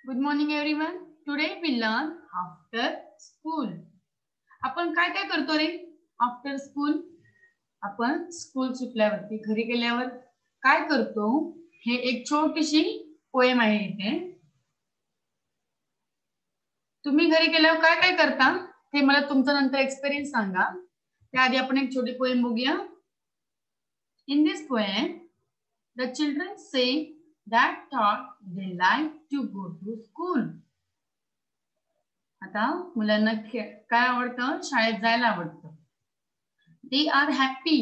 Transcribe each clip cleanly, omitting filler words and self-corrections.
Good morning everyone. Today we learn after school. आपण काय काय करतो रे आफ्टर स्कूल? आपण स्कूल सुटल्यावरती घरी गेल्यावर काय करतो हे एक छोटीशी पोएम आहे इथे. तुम्ही घरी गेल्यावर काय काय करता ते मला तुमचा नंतर एक्सपिरियन्स सांगा. त्याआधी आपण एक छोटी पोएम बघूया. In this poem, the children say that thought they like to go to school. आता मुलांना काय आवडतं? शाळेत जायला आवडतं. They are happy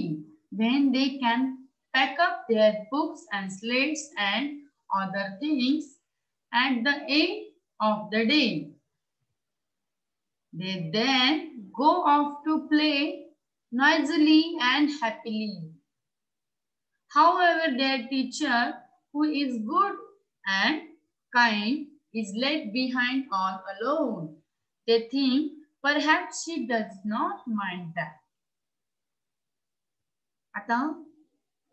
when they can pack up their books and slates and other things at the end of the day. They then go off to play noisily and happily. However, their teacher, who is good and kind, is left behind all alone. They think perhaps she does not mind that. आता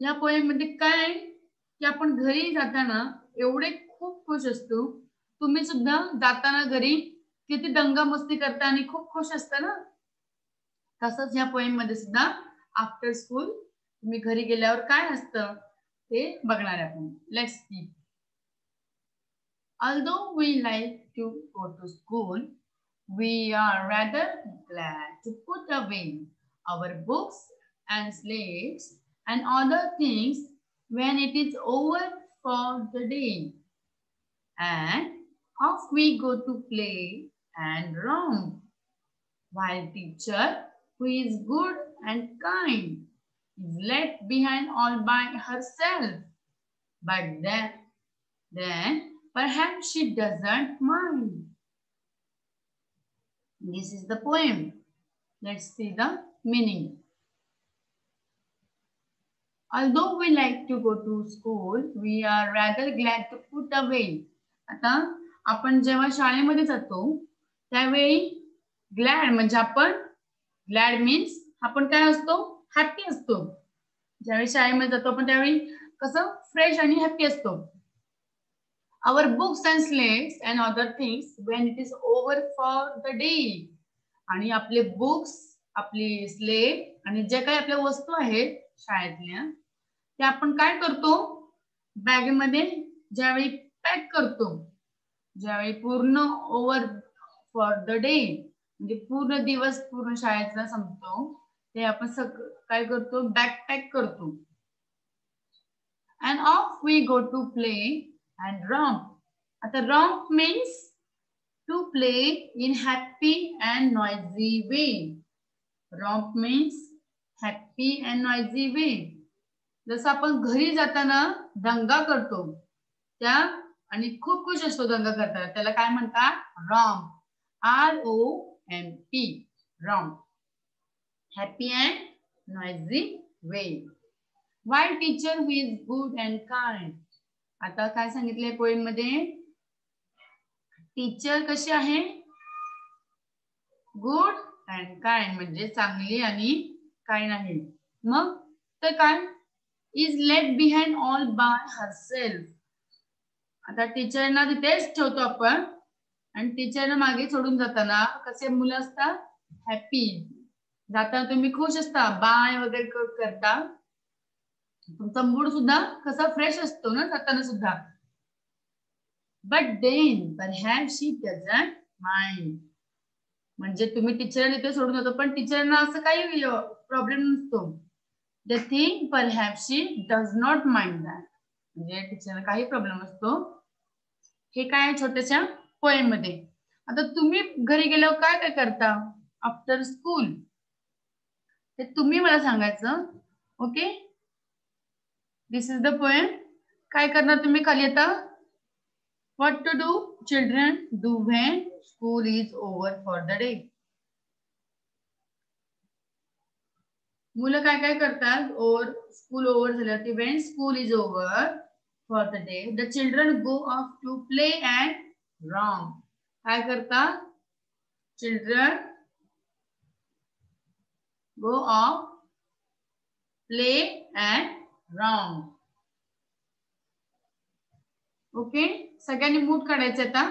या poem मध्ये काय की आपण घरी जाताना एवढे खूप खुश असतो. तुम्ही सुद्धा जाताना घरी किती दंगा मस्ती करता आणि खूप खुश असता ना. तसंच या पोएम मध्ये सुद्धा आफ्टर स्कूल तुम्ही घरी गेल्यावर काय असतं ते बघणार आपण. Let's see. Although we like to go to school, we are rather glad to put away our books and slates and other things when it is over for the day. And off we go to play and romp, while teacher, who is good and kind, is left behind all by herself. But then perhaps she doesn't mind. This is the poem. Let's see the meaning. Although we like to go to school, we are rather glad to put away. आता आपण जेव्हा शाळेमध्ये जातो त्यावेळी glad म्हणजे आपण glad means आपण काय असतो? हॅपी असतो. ज्यावेळी शाळेमध्ये जातो आपण त्यावेळी कसं फ्रेश आणि हॅपी असतो. Our books and slates and other things when it is over for the day. आणि आपले बुक्स, आपली स्लेट आणि जे काही आपल्या वस्तू आहेत शाळेतल्या ते आपण काय करतो? बॅगेमध्ये ज्यावेळी पॅक करतो, ज्यावेळी पूर्ण ओव्हर फॉर द डे म्हणजे पूर्ण दिवस पूर्ण शाळेचा संपतो ते आपण काय करतो? बॅग पॅक करतो. And off we go to play and romp. आता romp means to play in happy and noisy way. Romp means happy and noisy way. जसं आपण घरी जाताना दंगा करतो त्या आणि खूप खुश असतो दंगा करताना त्याला काय म्हणतात? romp. R-O-M-P. romp. Happy and noisy way. While teacher who is good and kind. आता काय सांगितलंय पोएम मध्ये? टीचर कशी आहे? गुड अँड काइंड म्हणजे चांगली आणि काइंड आहे. मग तर काय? Is left behind all by herself. आता टीचरना तिथेच ठेवतो आपण आणि टीचरना मागे सोडून जाताना कसे मुलं असतात? हॅपी. जाताना तुम्ही खुश असता, बाय वगैरे करता. तुमचा मूड सुद्धा कसा फ्रेश असतो ना जाताना सुद्धा. But then perhaps she doesn't mind. म्हणजे तुम्ही टीचरला इथे सोडून जातो पण टीचरना असं काही प्रॉब्लेम नसतो. They think perhaps she does not mind that. म्हणजे टीचरला काही प्रॉब्लेम नसतो. हे काय छोट्याशा पोएम मध्ये. आता तुम्ही घरी गेल्यावर काय काय करता आफ्टर स्कूल ते तुम्ही मला सांगायचं. Okay. This is the poem. काय करणार तुम्ही खाली आता? What to do children do when school is over for the day. मुलं काय काय करतात? और स्कूल ओव्हर झाल्यावरती when school is over for the day, the children go off to play and romp. काय करतात? Children go off, play and romp. Okay, सगळ्यांनी mood काढायचं आता.